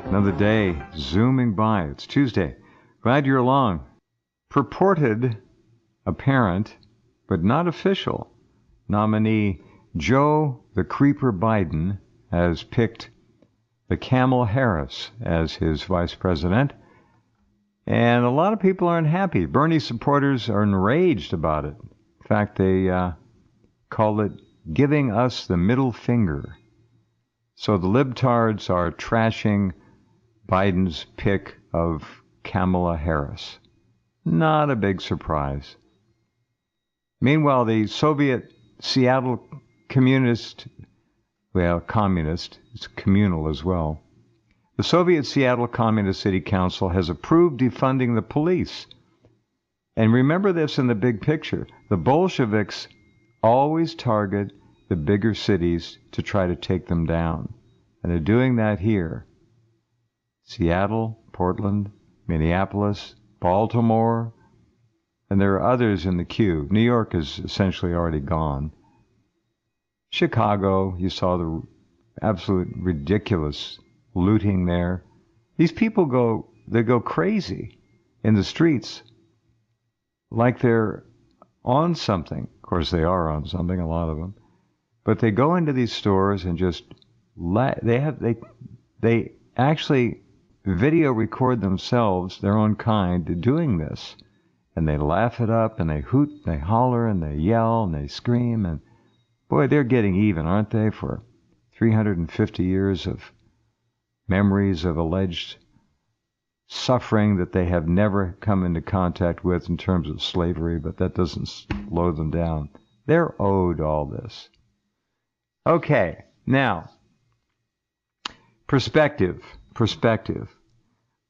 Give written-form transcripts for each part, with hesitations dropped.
Another day zooming by. It's Tuesday. Glad you're along. Purported, apparent, but not official, nominee Joe the Creeper Biden has picked the Kamala Harris as his vice president. And a lot of people aren't happy. Bernie supporters are enraged about it. In fact, they call it giving us the middle finger. So the libtards are trashing Biden's pick of Kamala Harris. Not a big surprise. Meanwhile, the Soviet Seattle communist, it's communal as well. The Soviet Seattle Communist City Council has approved defunding the police. And remember this in the big picture. The Bolsheviks always target the bigger cities to try to take them down. And they're doing that here. Seattle, Portland, Minneapolis, Baltimore, and there are others in the queue. New York is essentially already gone. Chicago, you saw the absolute ridiculous looting there. These people go crazy in the streets like they're on something. Of course, they are on something, a lot of them. But they go into these stores and just they actually video record themselves, their own kind, doing this. And they laugh it up, and they hoot, they holler, and they yell, and they scream. And boy, they're getting even, aren't they, for 350 years of memories of alleged suffering that they have never come into contact with in terms of slavery, but that doesn't slow them down. They're owed all this. Okay, now, perspective.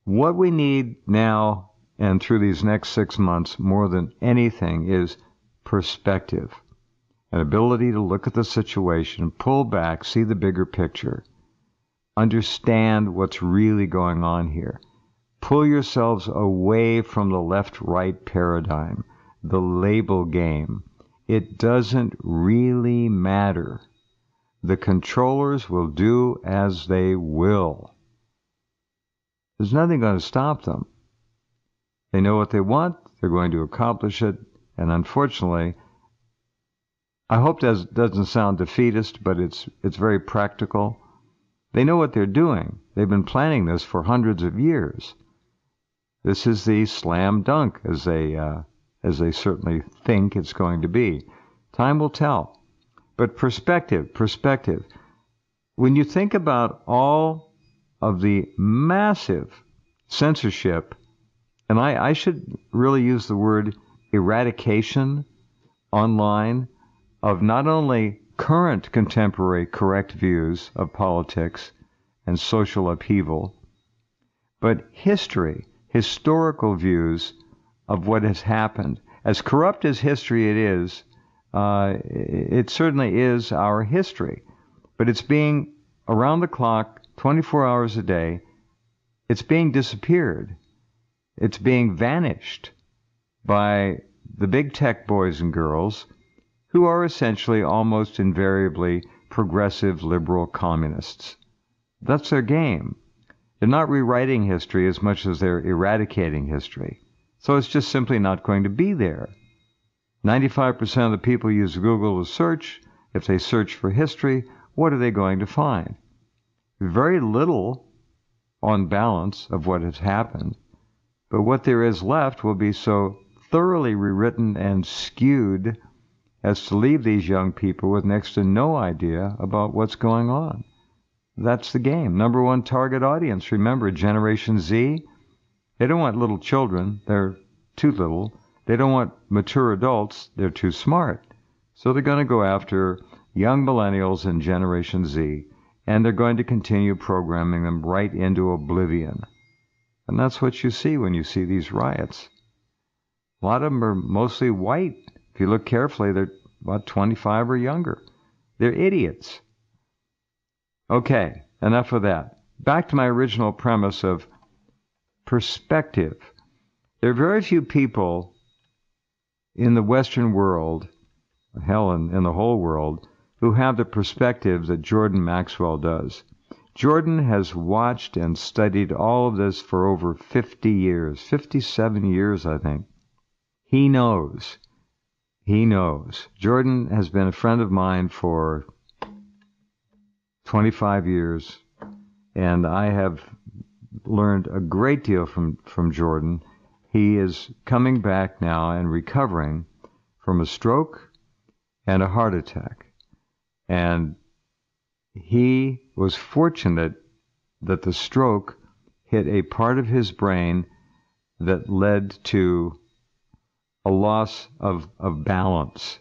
What we need now and through these next 6 months more than anything is perspective. An ability to look at the situation, pull back, see the bigger picture, understand what's really going on here. Pull yourselves away from the left-right paradigm, the label game. It doesn't really matter. The controllers will do as they will. There's nothing going to stop them. They know what they want, they're going to accomplish it, and unfortunately, I hope that doesn't sound defeatist, but it's very practical. They know what they're doing. They've been planning this for hundreds of years. This is the slam dunk, as they certainly think it's going to be. Time will tell. But perspective. When you think about all of the massive censorship, and I should really use the word eradication online of not only current contemporary correct views of politics and social upheaval, but historical views of what has happened. As corrupt as history it is, it certainly is our history. But it's being around the clock, 24 hours a day, it's being disappeared. It's being vanished by the big tech boys and girls who are essentially almost invariably progressive liberal communists. That's their game. They're not rewriting history as much as they're eradicating history. So it's just simply not going to be there. 95% of the people use Google to search. If they search for history, what are they going to find? Very little on balance of what has happened. But what there is left will be so thoroughly rewritten and skewed as to leave these young people with next to no idea about what's going on. That's the game. Number one target audience, remember, Generation Z. They don't want little children. They're too little. They don't want mature adults. They're too smart. So they're going to go after young millennials and Generation Z, and they're going to continue programming them right into oblivion. And that's what you see when you see these riots. A lot of them are mostly white. If you look carefully, they're about 25 or younger. They're idiots. Okay, enough of that. Back to my original premise of perspective. There are very few people in the Western world, hell, in the whole world, who have the perspective that Jordan Maxwell does. Jordan has watched and studied all of this for over 50 years, 57 years, I think. He knows. He knows. Jordan has been a friend of mine for 25 years, and I have learned a great deal from Jordan. He is coming back now and recovering from a stroke and a heart attack. And he was fortunate that the stroke hit a part of his brain that led to a loss of balance.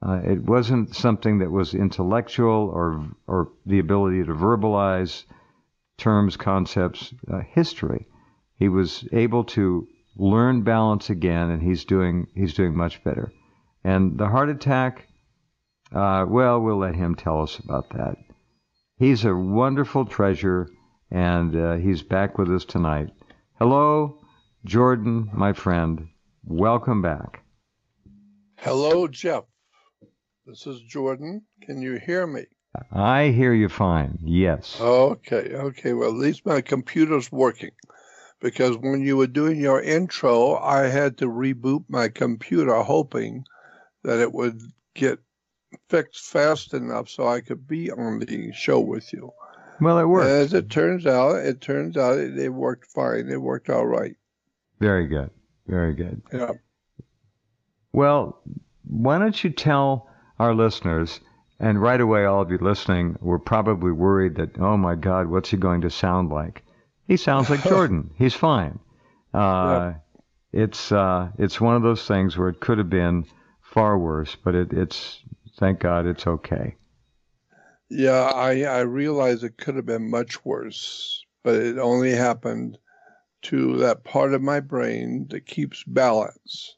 It wasn't something that was intellectual or the ability to verbalize terms, concepts, history. He was able to learn balance again, and he's doing much better. And the heart attack, well, we'll let him tell us about that. He's a wonderful treasure, and he's back with us tonight. Hello, Jordan, my friend. Welcome back. Hello, Jeff. This is Jordan. Can you hear me? I hear you fine, yes. Okay. Well, at least my computer's working. Because when you were doing your intro, I had to reboot my computer, hoping that it would get fixed fast enough so I could be on the show with you. Well, it worked. As it turns out, it worked fine. It worked all right. Very good. Very good. Yeah. Well, why don't you tell our listeners, and right away all of you listening were probably worried that, oh my God, what's he going to sound like? He sounds like Jordan. He's fine. Yep. It's one of those things where it could have been far worse, but it's thank God it's okay. Yeah, I realize it could have been much worse, but it only happened to that part of my brain that keeps balance.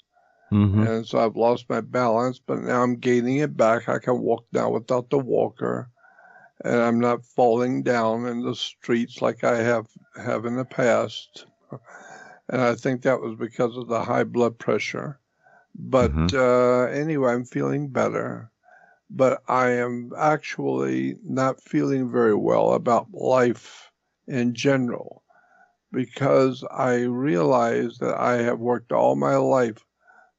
Mm-hmm. And so I've lost my balance, but now I'm gaining it back. I can walk now without the walker, and I'm not falling down in the streets like I have in the past. And I think that was because of the high blood pressure. But anyway, I'm feeling better. But I am actually not feeling very well about life in general, because I realize that I have worked all my life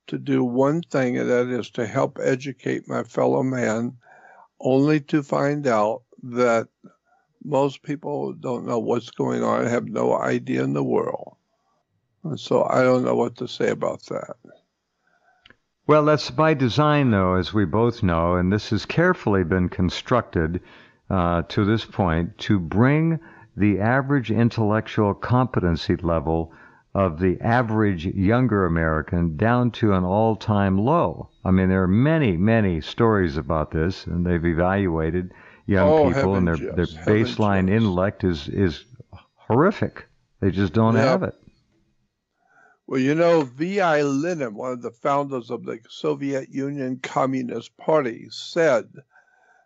to do one thing, and that is to help educate my fellow man, only to find out that most people don't know what's going on, have no idea in the world. And so I don't know what to say about that. Well, that's by design, though, as we both know, and this has carefully been constructed to this point to bring the average intellectual competency level of the average younger American down to an all-time low. I mean, there are many, many stories about this, and they've evaluated young people, and their baseline intellect is horrific. They just don't have it. Well, you know, V.I. Lenin, one of the founders of the Soviet Union Communist Party, said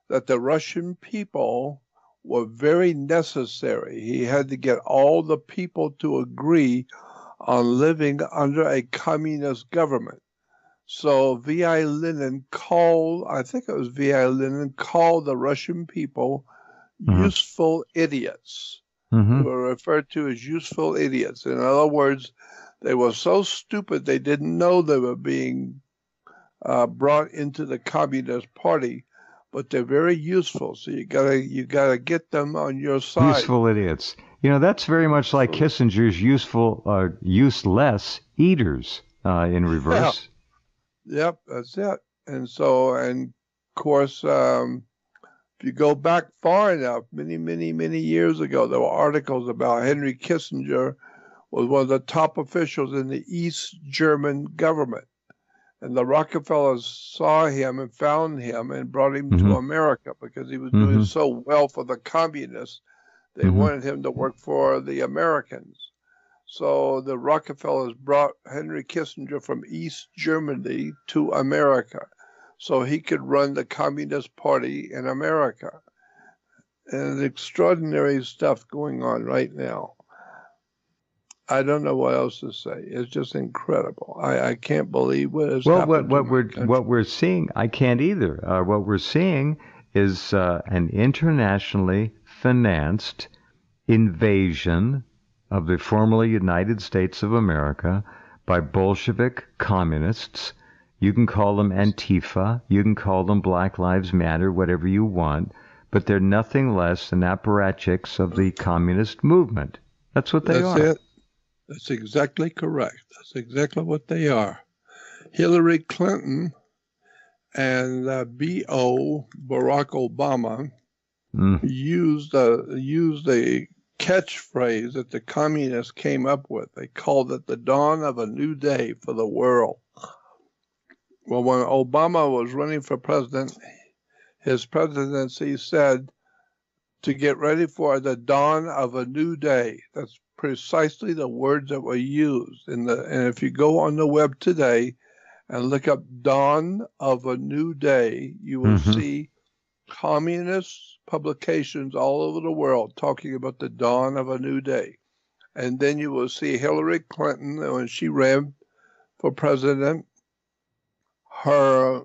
that the Russian people were very necessary. He had to get all the people to agree on living under a communist government. So V.I. Lenin called, I think it was V.I. Lenin, called the Russian people useful idiots. They were referred to as useful idiots. In other words, they were so stupid they didn't know they were being brought into the Communist Party, but they're very useful. So you gotta get them on your side. Useful idiots. You know, that's very much like Kissinger's useless eaters in reverse. Yeah. Yep, that's it. And so, and of course, if you go back far enough, many years ago, there were articles about Henry Kissinger was one of the top officials in the East German government. And the Rockefellers saw him and found him and brought him to America because he was doing so well for the communists. They wanted him to work for the Americans. So the Rockefellers brought Henry Kissinger from East Germany to America so he could run the Communist Party in America. And extraordinary stuff going on right now. I don't know what else to say. It's just incredible. I can't believe what has happened. What we're seeing, I can't either. What we're seeing is an internationally state-financed invasion of the formerly United States of America by Bolshevik communists. You can call them Antifa, you can call them Black Lives Matter, whatever you want, but they're nothing less than apparatchiks of the communist movement. That's what they are. That's it. That's exactly correct. That's exactly what they are. Hillary Clinton and B.O. Barack Obama used a catchphrase that the communists came up with. They called it the dawn of a new day for the world. Well, when Obama was running for president, his presidency said to get ready for the dawn of a new day. That's precisely the words that were used. And if you go on the web today and look up dawn of a new day, you will see communist publications all over the world talking about the dawn of a new day. And then you will see Hillary Clinton, when she ran for president, her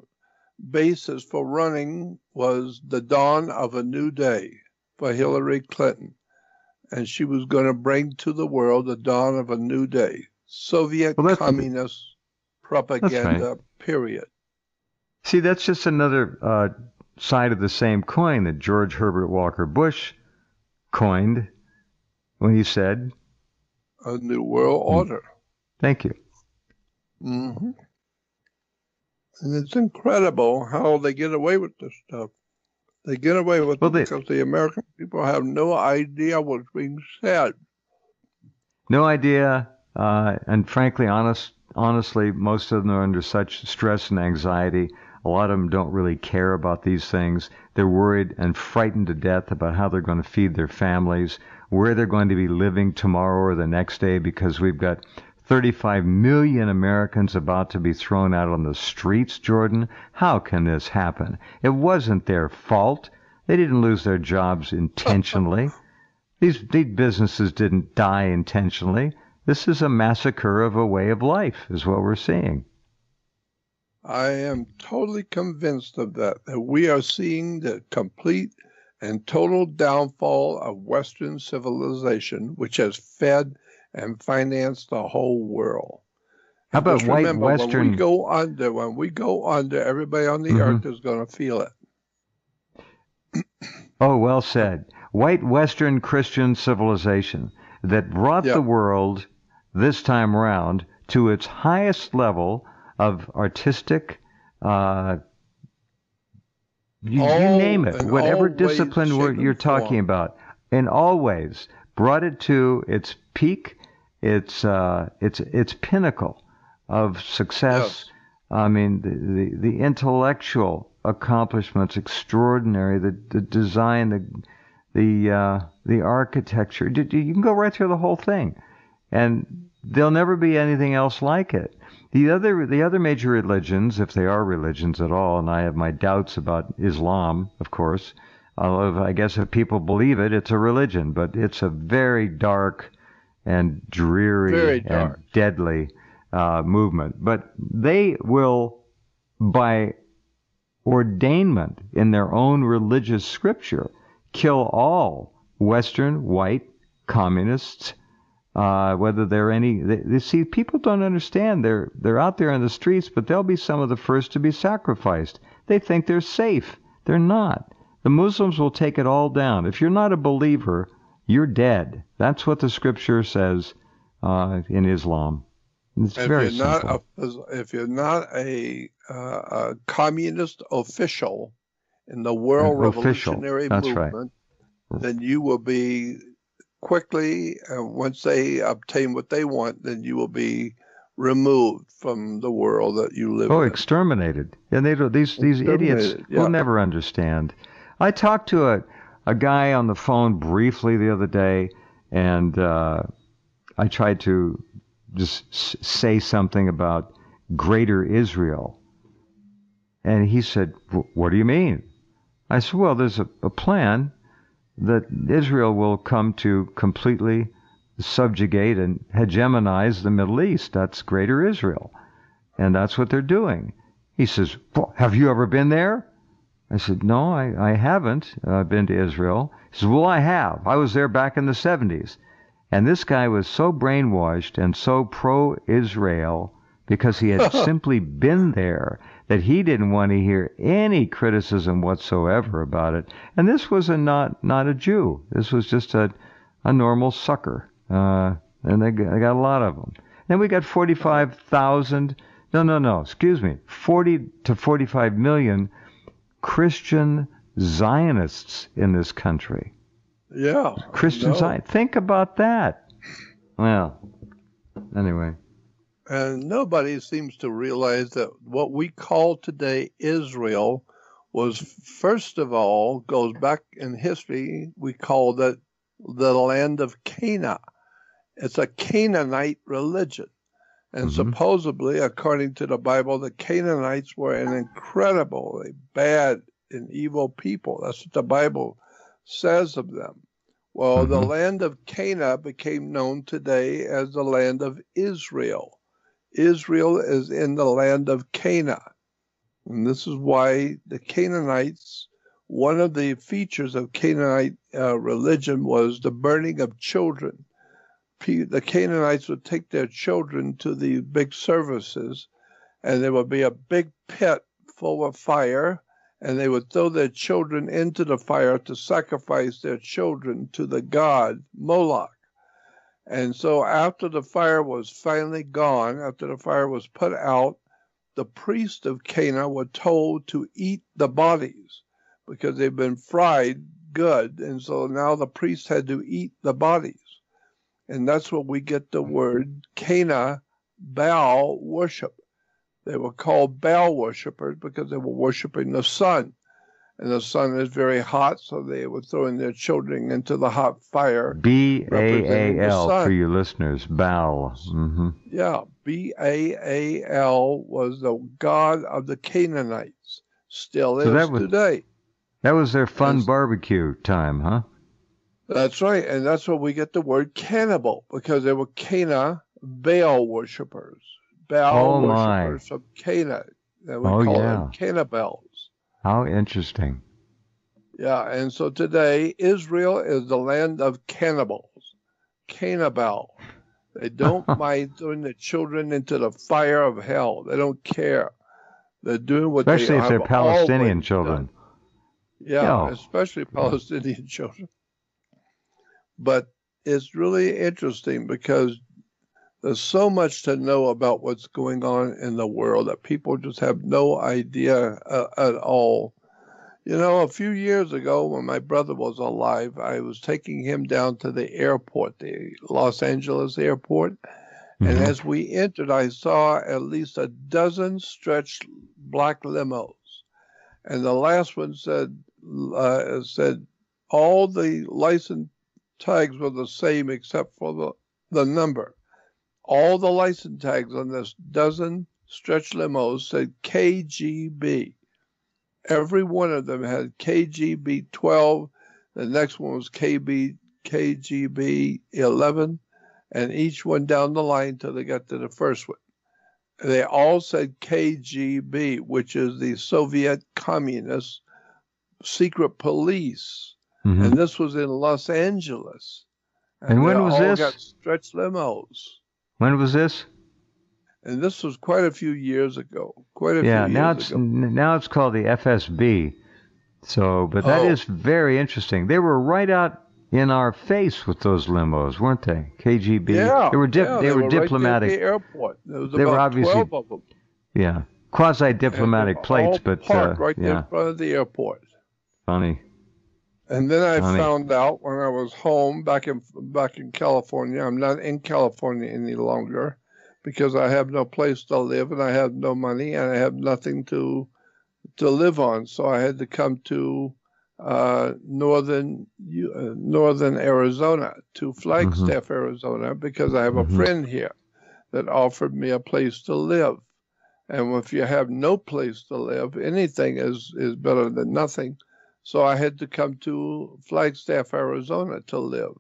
basis for running was the dawn of a new day for Hillary Clinton. And she was going to bring to the world the dawn of a new day. Soviet communist propaganda, period. See, that's just another side of the same coin that George Herbert Walker Bush coined when he said, a new world order. Thank you. Mm-hmm. And it's incredible how they get away with this stuff. They get away with it because the American people have no idea what's being said. No idea, and frankly, honestly, most of them are under such stress and anxiety. A lot of them don't really care about these things. They're worried and frightened to death about how they're going to feed their families, where they're going to be living tomorrow or the next day, because we've got 35 million Americans about to be thrown out on the streets, Jordan. How can this happen? It wasn't their fault. They didn't lose their jobs intentionally. These businesses didn't die intentionally. This is a massacre of a way of life, is what we're seeing. I am totally convinced of that we are seeing the complete and total downfall of Western civilization, which has fed and financed the whole world. How about just white remember, Western? When we go under, everybody on the earth is going to feel it. Oh, well said. White Western Christian civilization that brought the world this time around to its highest level of artistic, you name it, whatever discipline you're talking about, in all ways, brought it to its peak, its pinnacle of success. Yes. I mean, the intellectual accomplishments, extraordinary. The design, the architecture. You can go right through the whole thing, and there'll never be anything else like it. The other major religions, if they are religions at all, and I have my doubts about Islam, of course. I guess if people believe it, it's a religion, but it's a very dark and dreary and deadly movement. But they will, by ordainment in their own religious scripture, kill all Western white communists, whether they're any. They see, people don't understand. They're out there in the streets, but they'll be some of the first to be sacrificed. They think they're safe. They're not. The Muslims will take it all down. If you're not a believer, you're dead. That's what the scripture says in Islam. It's very simple. If you're not a communist official in the world revolutionary movement, then you will be quickly, once they obtain what they want, then you will be removed from the world that you live in. Oh, exterminated. And these idiots will never understand. I talked to a guy on the phone briefly the other day, and I tried to just say something about Greater Israel. And he said, what do you mean? I said, well, there's a plan that Israel will come to completely subjugate and hegemonize the Middle East. That's Greater Israel. And that's what they're doing. He says, well, have you ever been there? I said, no, I haven't been to Israel. He said, well, I have. I was there back in the 70s. And this guy was so brainwashed and so pro-Israel because he had simply been there that he didn't want to hear any criticism whatsoever about it. And this was not a Jew. This was just a normal sucker. And they got a lot of them. Then we got 45,000, excuse me, 40 to 45 million Christian Zionists in this country. Yeah. Christian Zionists. Think about that. Well, anyway. And nobody seems to realize that what we call today Israel was, first of all, goes back in history, we call that the land of Canaan. It's a Canaanite religion. And supposedly, according to the Bible, the Canaanites were an incredibly bad and evil people. That's what the Bible says of them. Well, the land of Canaan became known today as the land of Israel. Israel is in the land of Canaan. And this is why the Canaanites, one of the features of Canaanite religion was the burning of children. The Canaanites would take their children to the big services, and there would be a big pit full of fire, and they would throw their children into the fire to sacrifice their children to the god Moloch. And so after the fire was finally gone, after the fire was put out, the priests of Canaan were told to eat the bodies because they've been fried good, and so now the priests had to eat the bodies. And that's where we get the word Cana, Baal worship. They were called Baal worshipers because they were worshiping the sun. And the sun is very hot, so they were throwing their children into the hot fire. B-A-A-L for you listeners, Baal. Yeah, B-A-A-L was the god of the Canaanites. Still is today. That was their fun barbecue time, huh? That's right, and that's where we get the word cannibal, because they were Cana Baal worshippers. Baal worshippers of Cana. And we call them cannibals. How interesting. Yeah, and so today, Israel is the land of cannibals. Cannibal. They don't mind throwing their children into the fire of hell. They don't care. They're doing what especially they have if they're Palestinian children. Yeah, especially Palestinian children. But it's really interesting because there's so much to know about what's going on in the world that people just have no idea at all. You know, a few years ago when my brother was alive, I was taking him down to the airport, the Los Angeles airport. And as we entered, I saw at least a dozen stretched black limos. And the last one said all the license tags were the same except for the number. All the license tags on this dozen stretch limos said KGB. Every one of them had KGB 12. The next one was KGB 11. And each one down the line till they got to the first one. They all said KGB, which is the Soviet Communist secret police. And this was in Los Angeles. And when was this? Got stretched limos. When was this? And this was quite a few years ago. Now it's called the FSB. So, but that is very interesting. They were right out in our face with those limos, weren't they? KGB. Yeah, they were diplomatic. Right at the airport. There was they were obviously 12 of them. Yeah, quasi-diplomatic plates, but right there in front of the airport. Funny. And then I found out when I was home back in California. I'm not in California any longer because I have no place to live and I have no money and I have nothing to live on. So I had to come to northern Arizona, to Flagstaff, Arizona, because I have a friend here that offered me a place to live. And if you have no place to live, anything is better than nothing. So I had to come to Flagstaff, Arizona to live.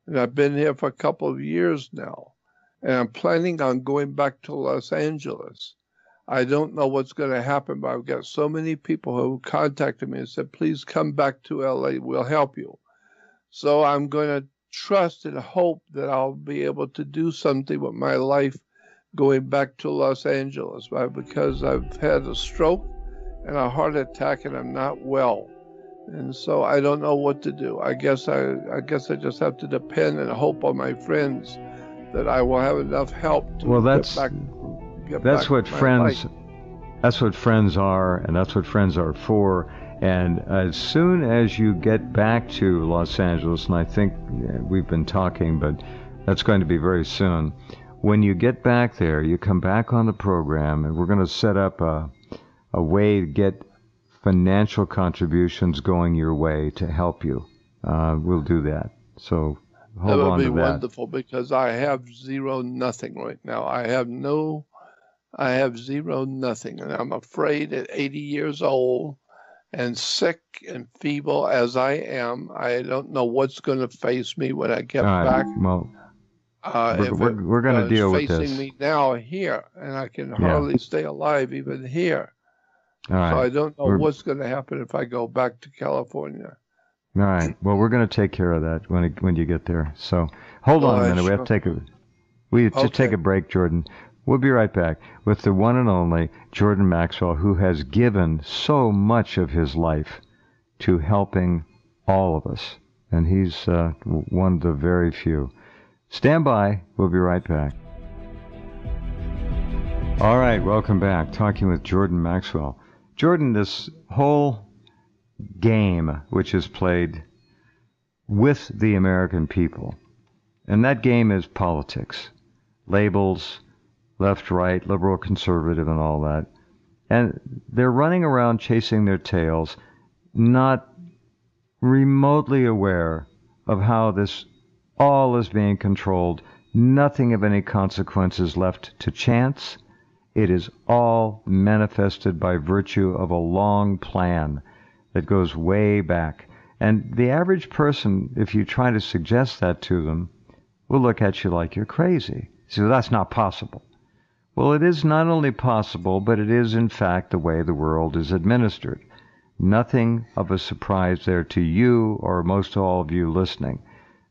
And I've been here for a couple of years now. And I'm planning on going back to Los Angeles. I don't know what's going to happen, but I've got so many people who contacted me and said, please come back to LA. We'll help you. So I'm going to trust and hope that I'll be able to do something with my life going back to Los Angeles, because I've had a stroke and a heart attack and I'm not well. And so I don't know what to do. I guess I just have to depend and hope on my friends that I will have enough help to get back that's what friends life. That's what friends are, and that's what friends are for. And as soon as you get back to Los Angeles, and I think we've been talking, but that's going to be very soon. When you get back there, you come back on the program, and we're going to set up a way to get financial contributions going your way to help you. We'll do that. So hold on to that. That would be wonderful, because I have nothing right now. I have nothing, and I'm afraid at 80 years old and sick and feeble as I am, I don't know what's going to face me when I get back. Well, we're going to deal with this. Facing me now here, and I can hardly stay alive even here. All right. So I don't know what's going to happen if I go back to California. All right. Well, we're going to take care of that when you get there. So hold on a minute. We have to take a break, Jordan. We'll be right back with the one and only Jordan Maxwell, who has given so much of his life to helping all of us. And he's one of the very few. Stand by. We'll be right back. All right. Welcome back. Talking with Jordan Maxwell. Jordan, this whole game which is played with the American people, and that game is politics, labels, left, right, liberal, conservative, and all that. And they're running around chasing their tails, not remotely aware of how this all is being controlled. Nothing of any consequence is left to chance. It is all manifested by virtue of a long plan that goes way back. And the average person, if you try to suggest that to them, will look at you like you're crazy. So that's not possible. Well, it is not only possible, but it is in fact the way the world is administered. Nothing of a surprise there to you or most all of you listening.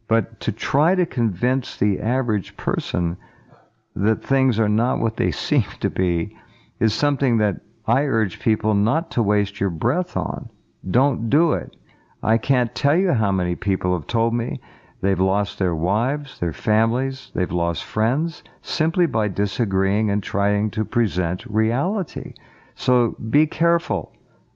But to try to convince the average person that things are not what they seem to be is something that I urge people not to waste your breath on. Don't do it. I can't tell you how many people have told me they've lost their wives, their families, they've lost friends, simply by disagreeing and trying to present reality. So be careful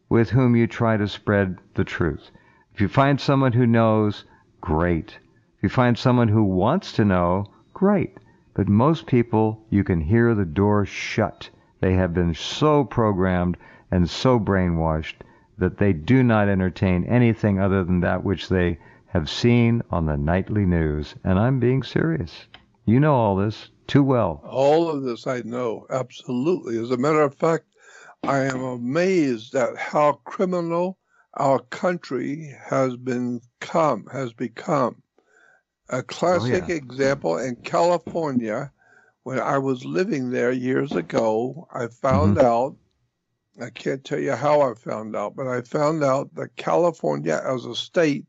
with whom you try to spread the truth. If you find someone who knows, great. If you find someone who wants to know, great. But most people, you can hear the door shut. They have been so programmed and so brainwashed that they do not entertain anything other than that which they have seen on the nightly news. And I'm being serious. You know all this too well. All of this I know, absolutely. As a matter of fact, I am amazed at how criminal our country has become. A classic example in California, when I was living there years ago, I found out, I can't tell you how I found out, but I found out that California as a state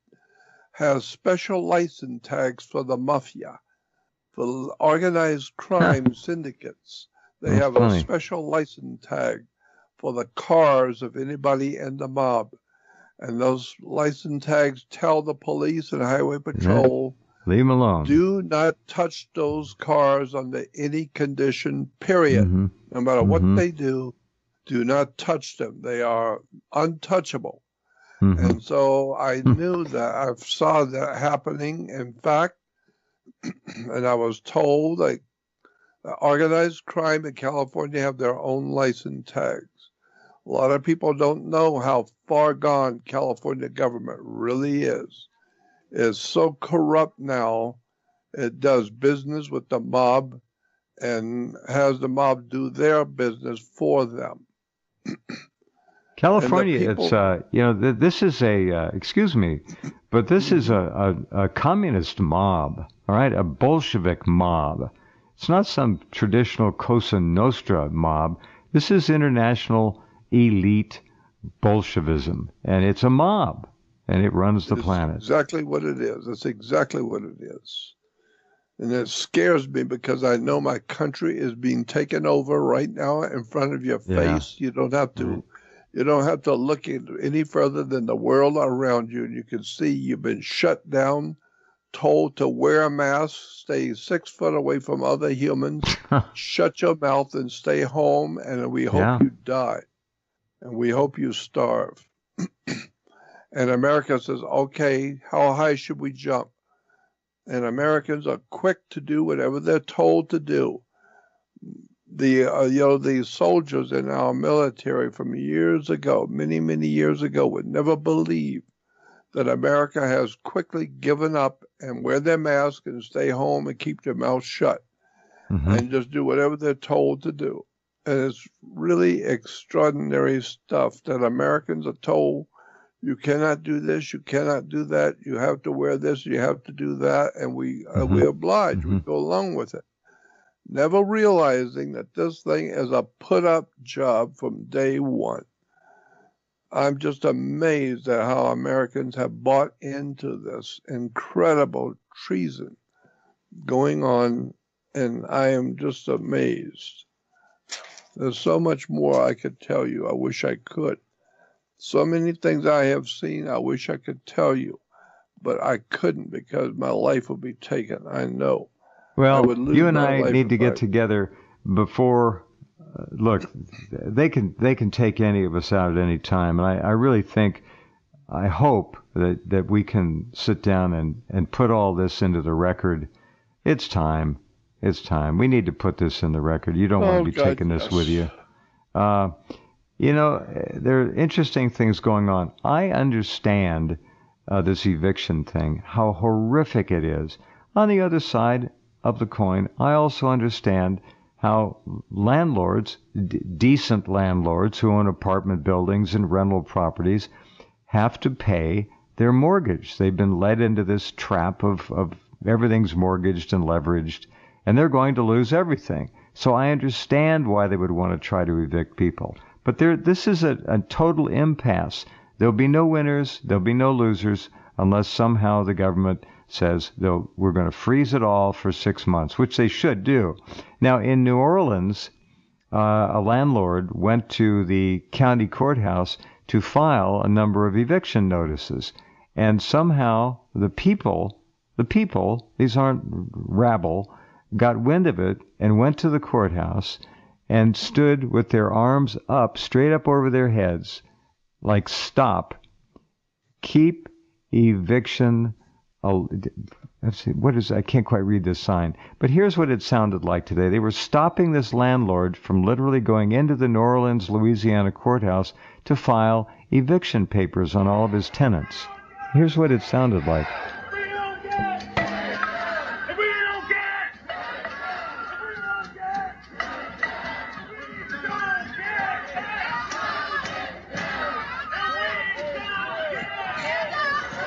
has special license tags for the mafia, for organized crime syndicates. They have a special license tag for the cars of anybody in the mob. And those license tags tell the police and highway patrol, leave them alone. Do not touch those cars under any condition, period. No matter what they do not touch them. They are untouchable. And so I knew that, I saw that happening, in fact, and I was told that organized crime in California have their own license tags. A lot of people don't know how far gone California government really is. It's so corrupt now, it does business with the mob and has the mob do their business for them. California, it's, this is excuse me, but this is a communist mob, all right, a Bolshevik mob. It's not some traditional Cosa Nostra mob. This is international elite Bolshevism, and it's a mob, and it runs the planet. Exactly what it is. That's exactly what it is. And it scares me because I know my country is being taken over right now in front of your face. You don't have to. Right. You don't have to look any further than the world around you. And you can see you've been shut down, told to wear a mask, stay 6 foot away from other humans, shut your mouth and stay home, and we hope you die. And we hope you starve. And America says, okay, how high should we jump? And Americans are quick to do whatever they're told to do. The soldiers in our military from years ago, many, many years ago, would never believe that America has quickly given up and wear their mask and stay home and keep their mouth shut and just do whatever they're told to do. And it's really extraordinary stuff that Americans are told, you cannot do this, you cannot do that, you have to wear this, you have to do that, and we oblige, we go along with it. Never realizing that this thing is a put-up job from day one. I'm just amazed at how Americans have bought into this incredible treason going on, and I am just amazed. There's so much more I could tell you. I wish I could. So many things I have seen, I wish I could tell you, but I couldn't because my life would be taken. I know. Well, you and I need to get together before. Look, they can take any of us out at any time, and I really think, I hope that we can sit down and put all this into the record. It's time. It's time. We need to put this in the record. You don't want to be taking this with you. There are interesting things going on. I understand this eviction thing, how horrific it is. On the other side of the coin, I also understand how landlords, decent landlords who own apartment buildings and rental properties, have to pay their mortgage. They've been led into this trap of everything's mortgaged and leveraged, and they're going to lose everything. So I understand why they would want to try to evict people. But this is a total impasse. There'll be no winners, there'll be no losers, unless somehow the government says we're going to freeze it all for 6 months, which they should do. Now, in New Orleans, a landlord went to the county courthouse to file a number of eviction notices. And somehow the people, these aren't rabble, got wind of it and went to the courthouse and stood with their arms up, straight up over their heads, like, stop, keep eviction. Let's see, I can't quite read this sign, but here's what it sounded like today. They were stopping this landlord from literally going into the New Orleans, Louisiana courthouse to file eviction papers on all of his tenants. Here's what it sounded like.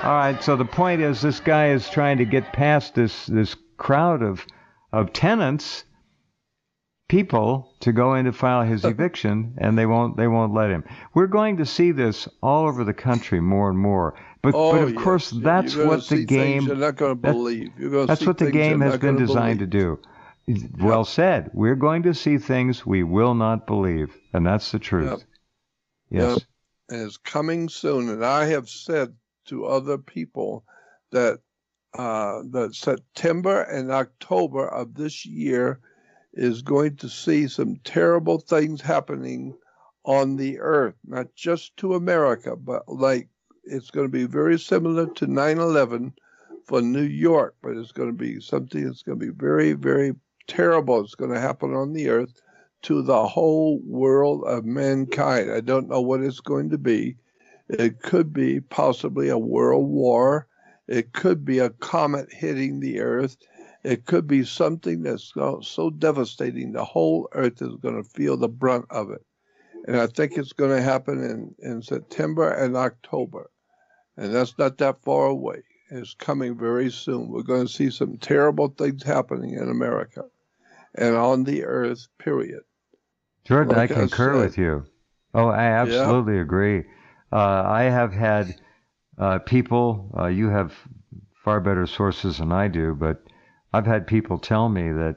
All right, so the point is this guy is trying to get past this crowd of tenants, people, to go in to file his eviction, and they won't let him. We're going to see this all over the country more and more. But of course, that's what the game. You're not going to believe. That's what the game has been designed to do. Well said. We're going to see things we will not believe, and that's the truth. Yes. Yep. And it's coming soon, and I have said to other people that that September and October of this year is going to see some terrible things happening on the earth, not just to America, but like it's going to be very similar to 9/11 for New York, but it's going to be something that's going to be very, very terrible. It's going to happen on the earth to the whole world of mankind. I don't know what it's going to be. It could be possibly a world war. It could be a comet hitting the earth. It could be something that's so devastating the whole earth is going to feel the brunt of it. And I think it's going to happen in September and October. And that's not that far away. It's coming very soon. We're going to see some terrible things happening in America and on the earth, period. Jordan, I Like I concur said, with you. Oh, I yep. absolutely agree. I have had people, you have far better sources than I do, but I've had people tell me that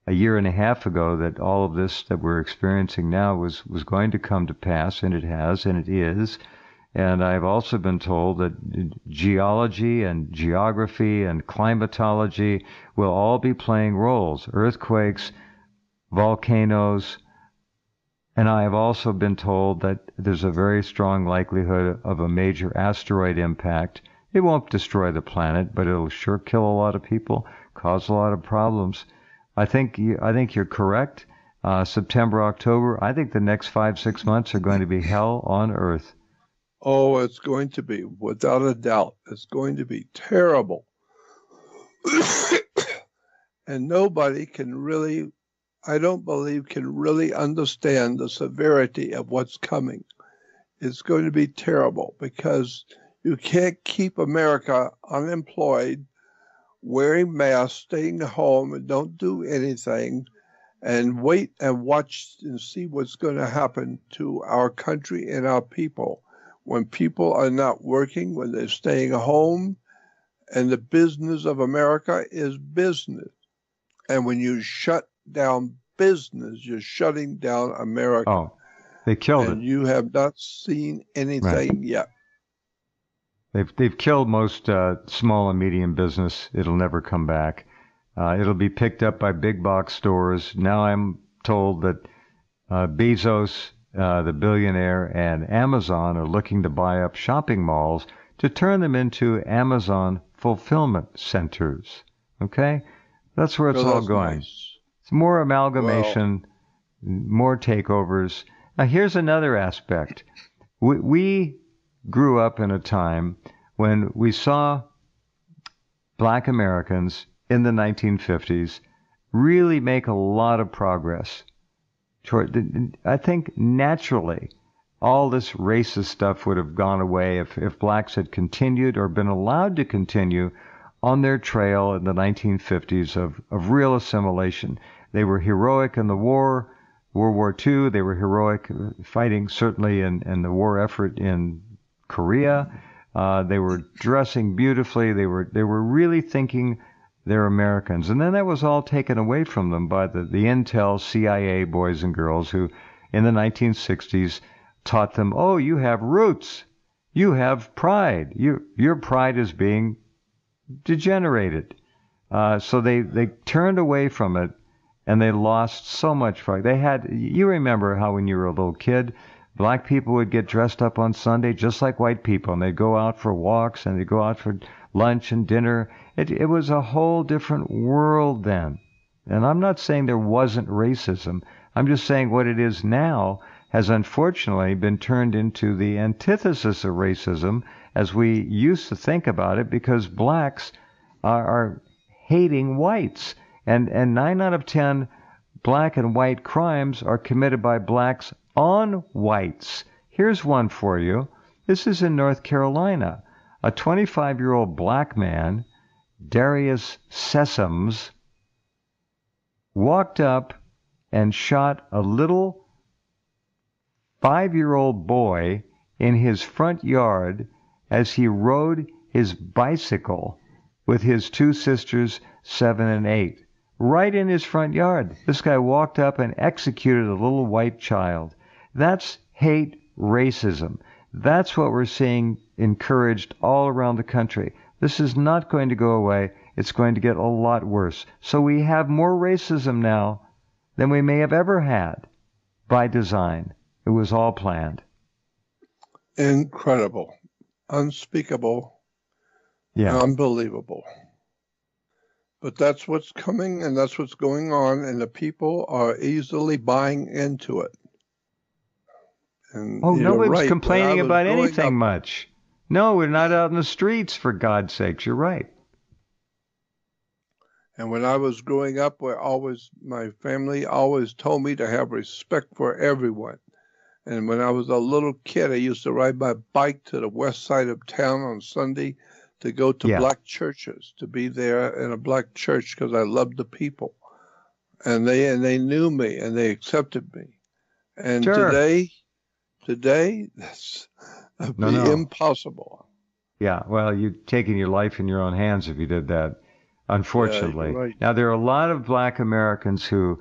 a year and a half ago that all of this that we're experiencing now was going to come to pass, and it has, and it is. And I've also been told that geology and geography and climatology will all be playing roles. Earthquakes, volcanoes, and I have also been told that there's a very strong likelihood of a major asteroid impact. It won't destroy the planet, but it'll sure kill a lot of people, cause a lot of problems. I think you're correct. September, October. I think the next 5, 6 months are going to be hell on earth. Oh, it's going to be, without a doubt, it's going to be terrible. And nobody can really, I don't believe, can really understand the severity of what's coming. It's going to be terrible because you can't keep America unemployed, wearing masks, staying home, and don't do anything, and wait and watch and see what's going to happen to our country and our people. When people are not working, when they're staying home, and the business of America is business. And when you shut down business, you're shutting down America. Oh, they killed it. And you have not seen anything yet. They've killed most small and medium business. It'll never come back. It'll be picked up by big box stores. Now I'm told that Bezos, the billionaire, and Amazon are looking to buy up shopping malls to turn them into Amazon fulfillment centers. Okay? That's where it's all going. Nice. It's more amalgamation, more takeovers. Now, here's another aspect. We grew up in a time when we saw Black Americans in the 1950s really make a lot of progress. I think naturally all this racist stuff would have gone away if blacks had continued or been allowed to continue on their trail in the 1950s of real assimilation. They were heroic in the war, World War II. They were heroic fighting certainly in the war effort in Korea. They were dressing beautifully. They were really thinking they're Americans. And then that was all taken away from them by the Intel CIA boys and girls who in the 1960s taught them, oh, you have roots. You have pride. Your pride is being degenerated. So they turned away from it, and they lost so much pride. You remember how when you were a little kid, black people would get dressed up on Sunday just like white people, and they'd go out for walks, and they'd go out for lunch and dinner. It was a whole different world then. And I'm not saying there wasn't racism. I'm just saying what it is now has unfortunately been turned into the antithesis of racism as we used to think about it, because blacks are hating whites. And 9 out of 10 black and white crimes are committed by blacks on whites. Here's one for you. This is in North Carolina. A 25-year-old black man, Darius Sessoms, walked up and shot a little 5-year-old boy in his front yard as he rode his bicycle with his 2 sisters, 7 and 8. Right in his front yard. This guy walked up and executed a little white child. That's hate racism. That's what we're seeing encouraged all around the country. This is not going to go away. It's going to get a lot worse. So we have more racism now than we may have ever had by design. It was all planned. Incredible. Unspeakable. Yeah. Unbelievable. But that's what's coming, and that's what's going on, and the people are easily buying into it. And nobody's complaining about anything much. No, we're not out in the streets, for God's sakes. You're right. And when I was growing up, my family always told me to have respect for everyone. And when I was a little kid, I used to ride my bike to the west side of town on Sunday to go to black churches, to be there in a black church because I loved the people. and they knew me and they accepted me. And Sure. today that's No. impossible. Yeah, well, you're taking your life in your own hands if you did that, unfortunately. Yeah, you're right. Now, there are a lot of black Americans who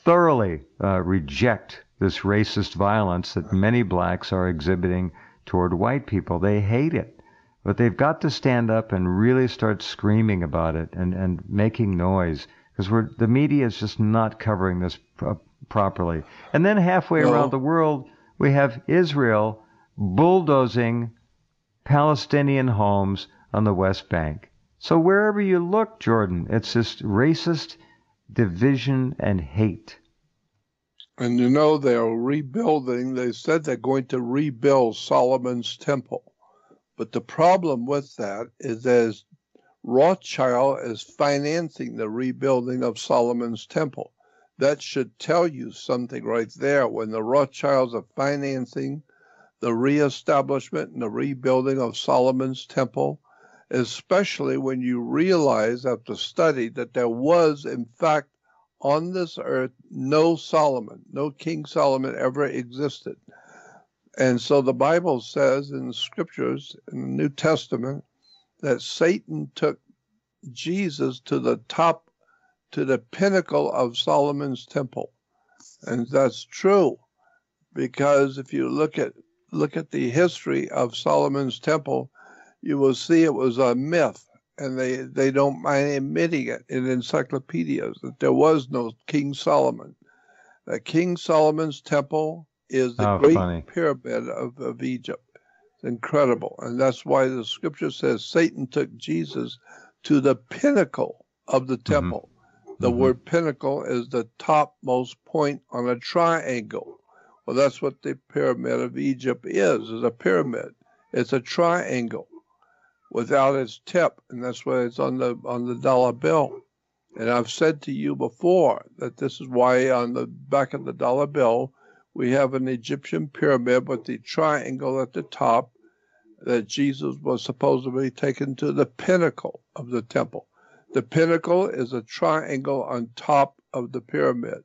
thoroughly reject this racist violence that many blacks are exhibiting toward white people. They hate it. But they've got to stand up and really start screaming about it and making noise, because the media is just not covering this properly. And then halfway around the world, we have Israel bulldozing Palestinian homes on the West Bank. So wherever you look, Jordan, it's just racist division and hate. And they're rebuilding. They said they're going to rebuild Solomon's temple. But the problem with that is that Rothschild is financing the rebuilding of Solomon's temple. That should tell you something right there. When the Rothschilds are financing the reestablishment and the rebuilding of Solomon's temple, especially when you realize after study that there was, in fact, on this earth, no King Solomon ever existed. And so the Bible says in the scriptures, in the New Testament, that Satan took Jesus to the top, to the pinnacle of Solomon's temple. And that's true, because if you look at the history of Solomon's temple, you will see it was a myth, and they don't mind admitting it in encyclopedias that there was no King Solomon. That King Solomon's temple is the great pyramid of Egypt. It's incredible. And that's why the scripture says Satan took Jesus to the pinnacle of the temple. The word pinnacle is the topmost point on a triangle. Well, that's what the pyramid of Egypt is a pyramid. It's a triangle without its tip, and that's why it's on the dollar bill. And I've said to you before that this is why on the back of the dollar bill we have an Egyptian pyramid with the triangle at the top, that Jesus was supposed to be taken to the pinnacle of the temple. The pinnacle is a triangle on top of the pyramid.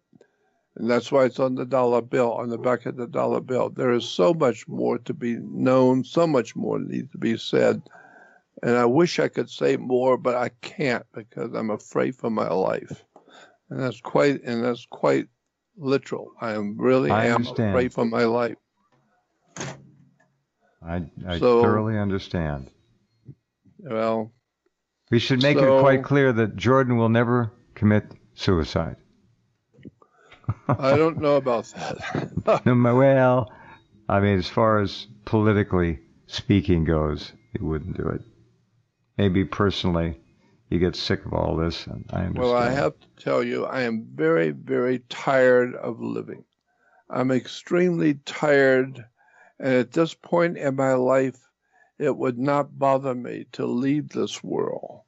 And that's why it's on the dollar bill, on the back of the dollar bill. There is so much more to be known, so much more needs to be said. And I wish I could say more, but I can't because I'm afraid for my life. And that's quite literal. I am afraid for my life. I thoroughly understand. Well, we should make it quite clear that Jordan will never commit suicide. I don't know about that. Well, I mean, as far as politically speaking goes, he wouldn't do it. Maybe personally, you get sick of all this, and I understand. Well, I have to tell you, I am very, very tired of living. I'm extremely tired, and at this point in my life, it would not bother me to leave this world.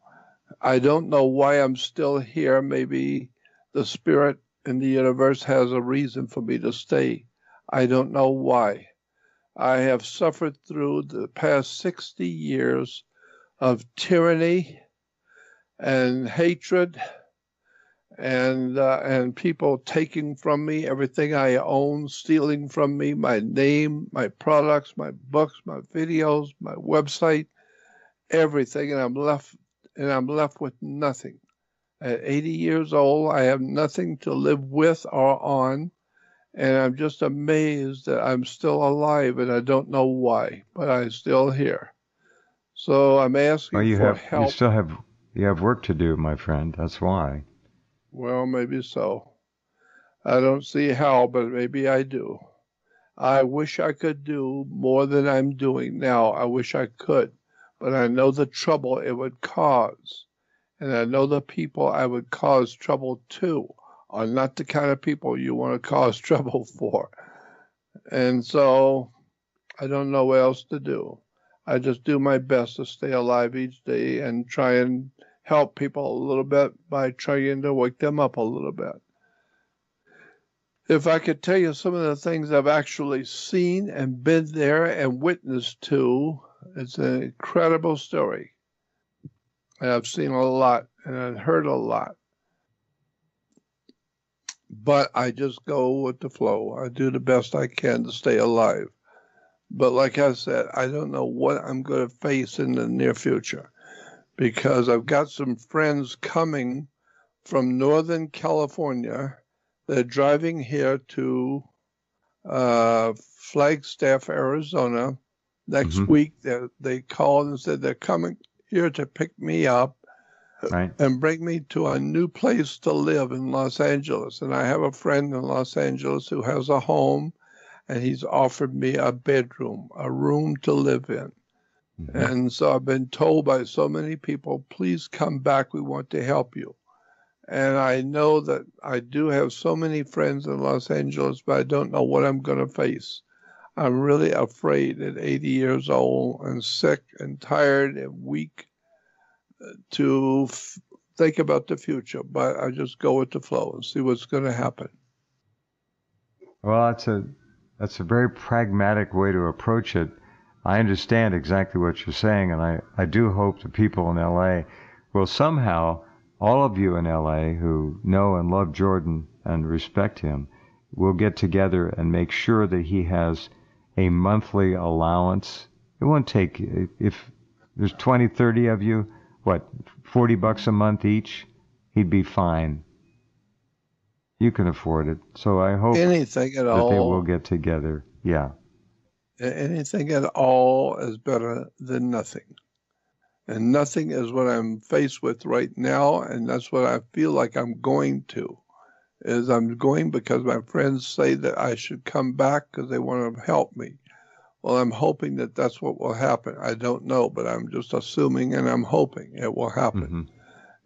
I don't know why I'm still here. Maybe the spirit in the universe has a reason for me to stay. I don't know why. I have suffered through the past 60 years of tyranny and hatred and people taking from me everything I own, stealing from me, my name, my products, my books, my videos, my website, everything, and I'm left with nothing. At 80 years old, I have nothing to live with or on, and I'm just amazed that I'm still alive, and I don't know why, but I'm still here. So I'm asking for help. You have work to do, my friend. That's why. Well, maybe so. I don't see how, but maybe I do. I wish I could do more than I'm doing now. I wish I could, but I know the trouble it would cause. And I know the people I would cause trouble to are not the kind of people you want to cause trouble for. And so I don't know what else to do. I just do my best to stay alive each day and try and help people a little bit by trying to wake them up a little bit. If I could tell you some of the things I've actually seen and been there and witnessed to, it's an incredible story. And I've seen a lot and I've heard a lot. But I just go with the flow. I do the best I can to stay alive. But like I said, I don't know what I'm going to face in the near future, because I've got some friends coming from Northern California. They're driving here to Flagstaff, Arizona. Next week, they called and said they're coming here to pick me up and bring me to a new place to live in Los Angeles. And I have a friend in Los Angeles who has a home, and he's offered me a bedroom, a room to live in. And so I've been told by so many people, please come back, we want to help you. And I know that I do have so many friends in Los Angeles, but I don't know what I'm going to face. I'm really afraid at 80 years old and sick and tired and weak to think about the future. But I just go with the flow and see what's going to happen. Well, that's a very pragmatic way to approach it. I understand exactly what you're saying, and I do hope the people in L.A. will somehow, all of you in L.A. who know and love Jordan and respect him, will get together and make sure that he has a monthly allowance. It won't take, if there's 20, 30 of you, what, $40 a month each? He'd be fine. You can afford it. So I hope anything at that all, they will get together. Yeah. Anything at all is better than nothing. And nothing is what I'm faced with right now, and that's what I feel like I'm going to. Is I'm going because my friends say that I should come back because they want to help me. Well, I'm hoping that that's what will happen. I don't know, but I'm just assuming and I'm hoping it will happen.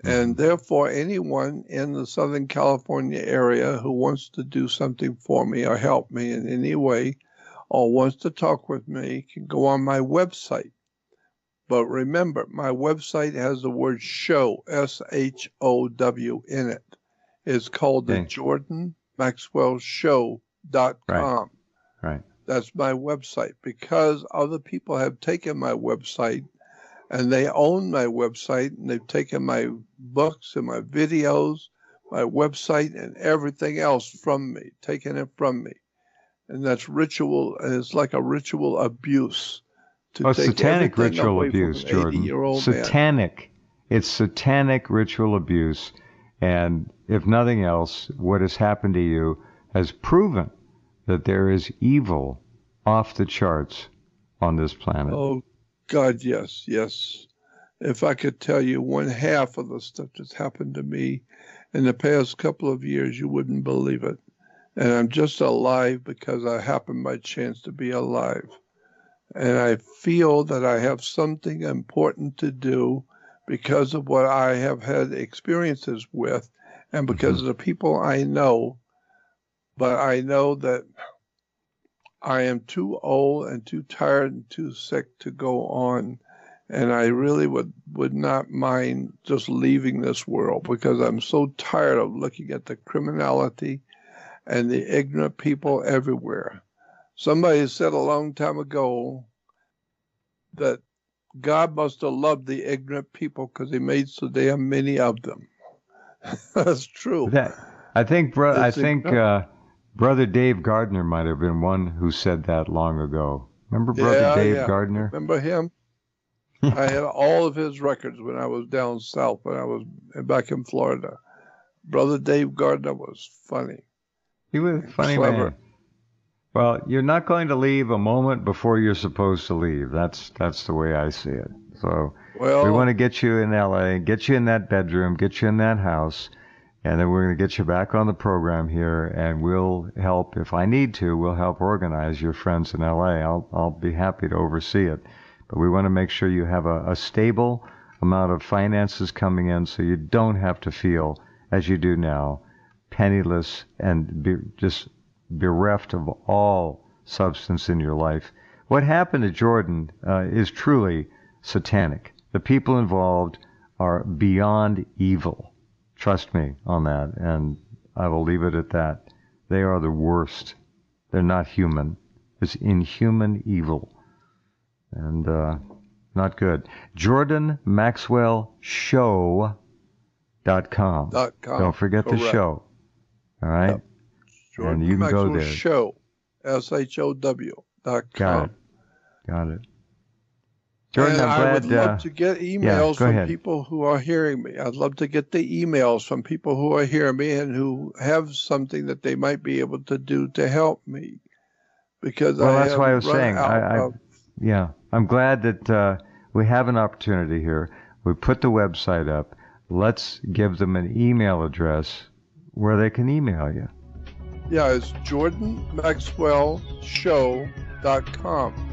And therefore, anyone in the Southern California area who wants to do something for me or help me in any way or wants to talk with me can go on my website. But remember, my website has the word show, SHOW, in it. It's called the JordanMaxwellShow.com. Right. That's my website, because other people have taken my website and they own my website, and they've taken my books and my videos, my website and everything else from me, taken it from me. And that's ritual, and it's like a ritual abuse. Satanic ritual abuse, Jordan. Satanic. Man. It's satanic ritual abuse. And if nothing else, what has happened to you has proven that there is evil off the charts on this planet. Oh, God, yes, yes. If I could tell you 1/2 of the stuff that's happened to me in the past couple of years, you wouldn't believe it. And I'm just alive because I happen by chance to be alive. And I feel that I have something important to do because of what I have had experiences with and because of the people I know. But I know that I am too old and too tired and too sick to go on. And I really would not mind just leaving this world, because I'm so tired of looking at the criminality and the ignorant people everywhere. Somebody said a long time ago that God must have loved the ignorant people because he made so damn many of them. That's true. I think Brother Dave Gardner might have been one who said that long ago. Remember Brother Dave Gardner? Remember him? I had all of his records when I was down south, when I was back in Florida. Brother Dave Gardner was funny. He was a funny man. Well, you're not going to leave a moment before you're supposed to leave. That's the way I see it. So we want to get you in L.A., get you in that bedroom, get you in that house, and then we're going to get you back on the program here, and we'll help, if I need to, we'll help organize your friends in L.A. I'll be happy to oversee it. But we want to make sure you have a stable amount of finances coming in so you don't have to feel, as you do now, penniless and just bereft of all substance in your life. What happened to Jordan is truly satanic. The people involved are beyond evil. Trust me on that, and I will leave it at that. They are the worst. They're not human. It's inhuman evil. And not good. JordanMaxwellShow.com. Don't forget the show. All right? Yep. Jordan And you can go Maxwell there. Show, SHOW.com. Got it. Jordan, And I'm I glad. would love to get emails go from ahead. people who are hearing me. I'd love to get the emails from people who are hearing me and who have something that they might be able to do to help me. Because that's why I was run saying. out I'm glad that we have an opportunity here. We put the website up. Let's give them an email address where they can email you. Yeah, it's jordanmaxwellshow.com.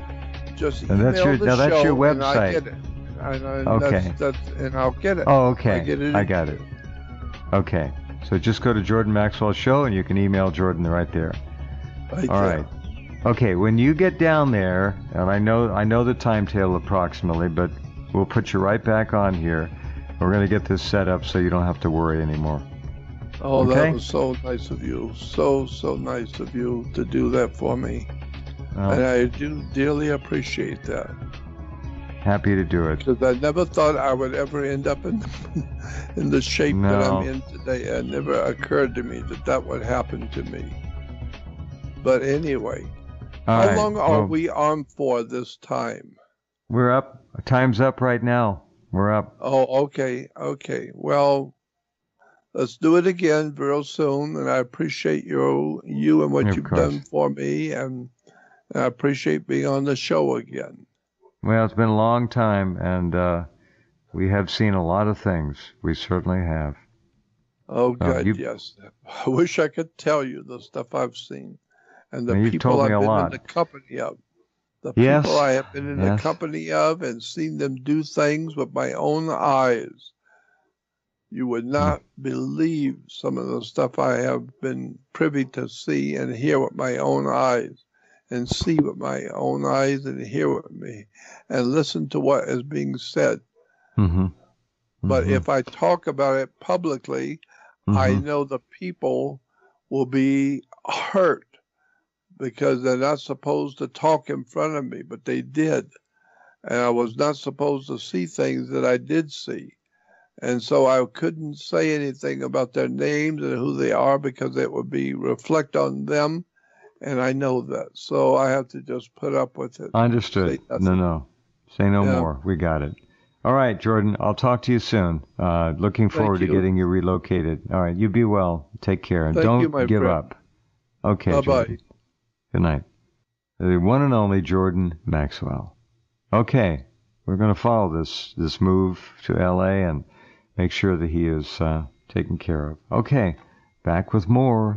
Just email that's your website. And I get it. Okay. And I'll get it. Oh, okay. I got it. Okay. So just go to Jordan Maxwell Show and you can email Jordan right there. All right. Okay, when you get down there, and I know the timetable approximately, but we'll put you right back on here. We're going to get this set up so you don't have to worry anymore. Oh, okay? That was so nice of you. So nice of you to do that for me. And I do dearly appreciate that. Happy to do it. Because I never thought I would ever end up in the shape that I'm in today. It never occurred to me that would happen to me. But anyway, how long are we on for this time? We're up. Time's up right now. We're up. Oh, okay. Well, let's do it again real soon. And I appreciate you and what you've done for me. And I appreciate being on the show again. Well, it's been a long time, and we have seen a lot of things. We certainly have. Oh, good, yes. I wish I could tell you the stuff I've seen and the people I've been in the company of. The people I have been in the company of and seen them do things with my own eyes. You would not believe some of the stuff I have been privy to see and hear with my own eyes. And see with my own eyes and hear with me and listen to what is being said. But if I talk about it publicly, I know the people will be hurt because they're not supposed to talk in front of me, but they did. And I was not supposed to see things that I did see. And so I couldn't say anything about their names and who they are because it would be reflect on them. And I know that, so I have to just put up with it. Understood. No. Say no more. We got it. All right, Jordan, I'll talk to you soon. Looking forward to getting you relocated. All right, you be well. Take care. And don't give up. Okay, Bye-bye. Jordan. Good night. The one and only Jordan Maxwell. Okay, we're going to follow this move to L.A. and make sure that he is taken care of. Okay, back with more